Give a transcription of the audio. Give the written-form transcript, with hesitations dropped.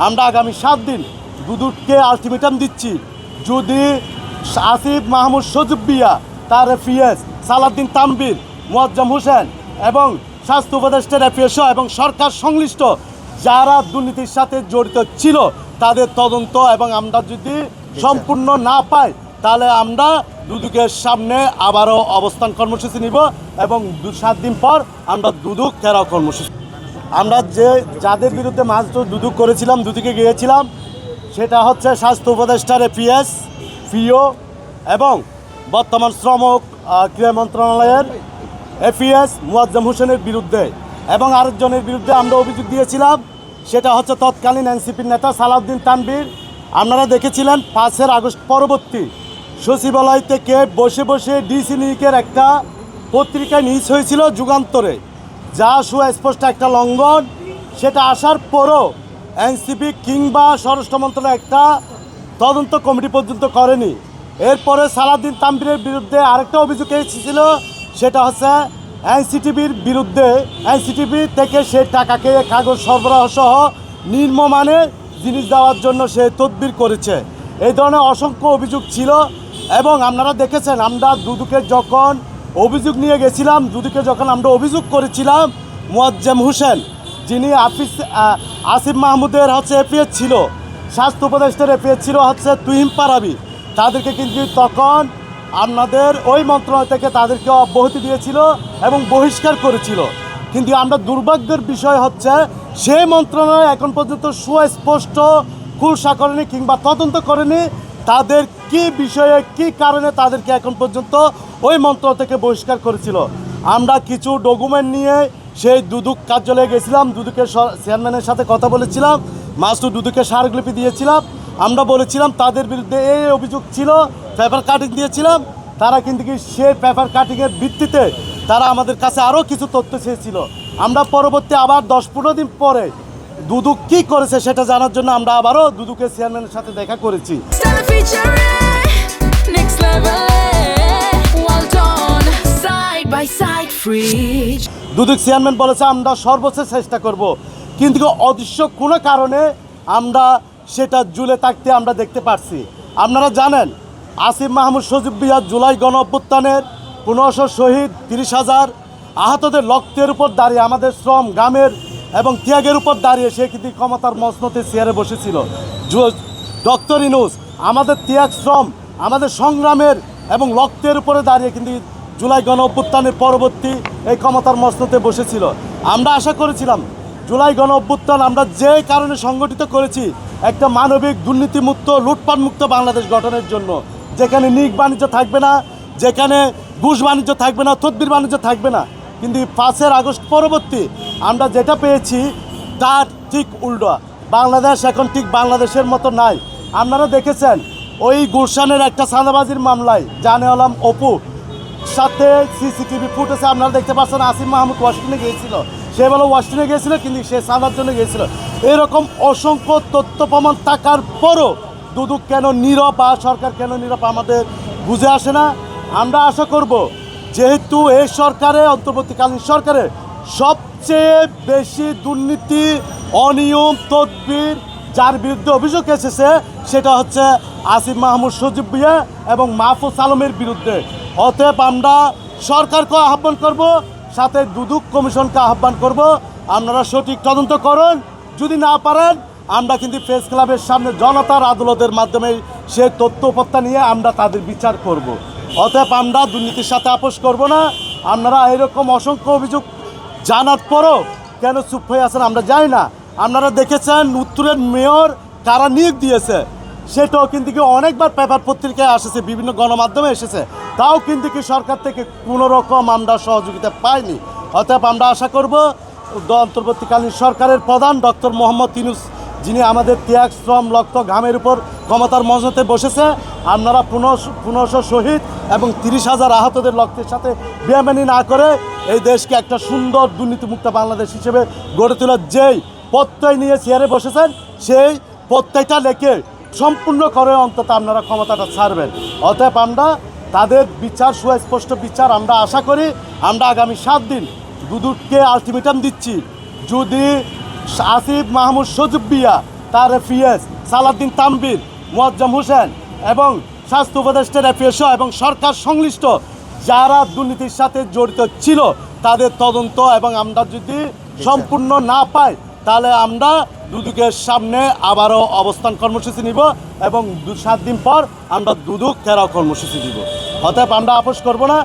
আমরা আগামী 7 দিন দুদককে আলটিমেটাম দিচ্ছি, যদি আসিফ মাহমুদ সজীব, তার এফিএস সালাউদ্দিন তানভীর, মোয়াজ্জেম হোসেন এবং স্বাস্থ্য উপদেষ্টার এফিএস এবং সরকার সংশ্লিষ্ট যারা দুর্নীতির সাথে জড়িত ছিল তাদের তদন্ত এবং আমরা যদি সম্পূর্ণ না পাই, তাহলে আমরা দুদকের সামনে আবারও অবস্থান কর্মসূচি নিব এবং 7 দিন পর আমরা দুদক ঘেরাও কর্মসূচি। আমরা যাদের বিরুদ্ধে মাস দুদক করেছিলাম, দুদকে গিয়েছিলাম, সেটা হচ্ছে স্বাস্থ্য উপদেষ্টার এফিএস, পিও এবং বর্তমান শ্রম ক্রীড়া মন্ত্রণালয়ের এফিএস মোয়াজ্জেম হোসেনের বিরুদ্ধে এবং আরেকজনের বিরুদ্ধে আমরা অভিযোগ দিয়েছিলাম, সেটা হচ্ছে তৎকালীন এনসিপির নেতা সালাউদ্দিন তানভীর। আপনারা দেখেছিলেন 5 আগস্ট পরবর্তী সচিবালয় থেকে বসে বসে ডিসি নিউজের একটা পত্রিকায় নিউজ হয়েছিল যুগান্তরে, যা সুস্পষ্ট একটা লঙ্ঘন। সেটা আসার পরও এনসিপি কিংবা স্বরাষ্ট্র মন্ত্রণালয় একটা তদন্ত কমিটি পর্যন্ত করেনি। এরপরে সালাউদ্দিন তানভীরের বিরুদ্ধে আরেকটা অভিযোগ এসেছিল, সেটা হচ্ছে এনসিটিভির বিরুদ্ধে, এনসিটিভি থেকে সে টাকাকে কাগজ সরবরাহ সহ নিম্নমানের জিনিস দেওয়ার জন্য সে তদবির করেছে। এই ধরনের অসংখ্য অভিযোগ ছিল এবং আপনারা দেখেছেন আমরা দুদকে যখন অভিযোগ নিয়ে গেছিলাম, দুদকে যখন আমরা অভিযোগ করেছিলাম, মোয়াজ্জেম হোসেন যিনি আসিফ মাহমুদের হচ্ছে এফিএস ছিল, স্বাস্থ্য উপদেষ্টার এফিএস ছিল হচ্ছে তুহিন পারাবি, তাদেরকে কিন্তু তখন আপনাদের ওই মন্ত্রণালয় থেকে তাদেরকে অব্যাহতি দিয়েছিল এবং বহিষ্কার করেছিল। কিন্তু আমরা দুর্ভাগ্যের বিষয় হচ্ছে সেই মন্ত্রণালয় এখন পর্যন্ত সুস্পষ্ট খুলসা করেনি কিংবা তদন্ত করেনি তাদের কি বিষয়ে কি কারণে তাদেরকে এখন পর্যন্ত ওই মন্ত্রণালয় থেকে বহিষ্কার করেছিল। আমরা কিছু ডকুমেন্ট নিয়ে সেই দুদক কার্যালয়ে গেছিলাম, দুদকের চেয়ারম্যানের সাথে কথা বলেছিলাম, মাস্টার দুদকে স্মারকলিপি দিয়েছিলাম। আমরা বলেছিলাম তাদের বিরুদ্ধে এই অভিযোগ ছিল, পেপার কাটিং দিয়েছিলাম। তারা কিন্তু কি সেই পেপার কাটিংয়ের ভিত্তিতে তারা আমাদের কাছে আরও কিছু তথ্য চেয়েছিল। আমরা পরবর্তী আবার 10-15 দিন পরে দুদক কী করেছে সেটা জানার জন্য আমরা আবারও দুদকের চেয়ারম্যানের সাথে দেখা করেছি। দুদক চেয়ারম্যান বলেছে আমরা সর্বোচ্চ চেষ্টা করব, কিন্তু অদৃশ্য কোনো কারণে আমরা সেটা ঝুলে থাকতে আমরা দেখতে পারছি। আপনারা জানেন আসিফ মাহমুদ সজীব জুলাই গণ অভ্যুত্থানের 1500 শহীদ, 30,000 আহতদের রক্তের উপর দাঁড়িয়ে, আমাদের শ্রম গ্রামের এবং ত্যাগের উপর দাঁড়িয়ে সে কিন্তু ক্ষমতার মসনদে চেয়ারে বসেছিল। ডক্টর ইউনূস আমাদের ত্যাগ, শ্রম, আমাদের সংগ্রামের এবং রক্তের উপরে দাঁড়িয়ে কিন্তু জুলাই গণ অভ্যুত্থানের পরবর্তী এই ক্ষমতার মসনদে বসেছিল। আমরা আশা করেছিলাম জুলাই গণ অভ্যুত্থান আমরা যে কারণে সংগঠিত করেছি একটা মানবিক, দুর্নীতিমুক্ত, লুটপাটমুক্ত বাংলাদেশ গঠনের জন্য, যেখানে নিক বাণিজ্য থাকবে না, যেখানে ঘুষ বাণিজ্য থাকবে না, তদবির বাণিজ্য থাকবে না। কিন্তু 5 আগস্ট পরবর্তী আমরা যেটা পেয়েছি তার ঠিক উল্টো। বাংলাদেশ এখন ঠিক বাংলাদেশের মতো নাই। আপনারা দেখেছেন ওই গুলশানের একটা চাঁদাবাজির মামলায় জানে আলম অপু সাথে সিসিটিভি ফুটেছে আপনারা দেখতে পাচ্ছেন। আসিফ মাহমুদ ওয়াশিংটনে গিয়েছিল, সে বলে ওয়াশিংটনে গিয়েছিল কিন্তু সে চাঁদার জন্য গিয়েছিল। এরকম অসংখ্য তথ্য প্রমাণ থাকার পরও দুদক কেন নীরব বা সরকার কেন নীরব আমাদের বুঝে আসে না। আমরা আশা করব যেহেতু এই সরকারে, অন্তর্বর্তীকালীন সরকারে সবচেয়ে বেশি দুর্নীতি, অনিয়ম, তদবির যার বিরুদ্ধে অভিযোগ এসেছে সেটা হচ্ছে আসিফ মাহমুদ সজীব ভুঁইয়া এবং মাহফুজ আলমের বিরুদ্ধে। অতএব আমরা সরকারকে আহ্বান করব, সাথে দুদক কমিশনকে আহ্বান করব, আপনারা সঠিক তদন্ত করুন। যদি না পারেন আমরা কিন্তু প্রেস ক্লাবের সামনে জনতার আদালতের মাধ্যমে সে তথ্য উপত্যা নিয়ে আমরা তাদের বিচার করব। অতএব আমরা দুর্নীতির সাথে আপোষ করব না। আপনারা এরকম অসংখ্য অভিযোগ জানার পরও কেন চুপ হয়ে আছেন আমরা জানি না। আপনারা দেখেছেন উত্তরের মেয়র কারা নিয়োগ দিয়েছে, সেটাও কিন্তু কি অনেকবার পেপার পত্রিকায় এসেছে, বিভিন্ন গণমাধ্যমে এসেছে, তাও কিন্তু কি সরকার থেকে কোনো রকম আমরা সহযোগিতা পাইনি। অতএব আমরা আশা করব অন্তর্বর্তীকালীন সরকারের প্রধান ডক্টর মোহাম্মদ ইউনূস, যিনি আমাদের ত্যাগ, শ্রম, রক্ত, ঘামের উপর ক্ষমতার মসনদে বসেছে, আপনারা 1500 শহীদ এবং 30,000 আহতদের রক্তের সাথে বেইমানি না করে এই দেশকে একটা সুন্দর দুর্নীতিমুক্ত বাংলাদেশ হিসেবে গড়ে তোলার যেই প্রত্যয় নিয়ে চেয়ারে বসেছেন, সেই প্রত্যয়টা লেখে সম্পূর্ণ করে অন্তত আপনারা ক্ষমতাটা ছাড়বেন। অতএব আমরা তাদের বিচার, সুস্পষ্ট বিচার আমরা আশা করি। আমরা আগামী 7 দিন দুদককে আলটিমেটাম দিচ্ছি, যদি আসিফ মাহমুদ সজীব তারেক পিএস, সালাউদ্দিন তানভীর, মোয়াজ্জেম হোসেন এবং স্বাস্থ্য উপদেষ্টা রেফিএসহ এবং সরকার সংশ্লিষ্ট যারা দুর্নীতির সাথে জড়িত ছিল তাদের তদন্ত এবং আমরা যদি সম্পূর্ণ না পাই তাহলে আমরা দুদকের সামনে আবারও অবস্থান কর্মসূচি নিব এবং 7 দিন পর আমরা দুদক ঘেরাও কর্মসূচি দিব। অতএব আমরা আপোষ করব না।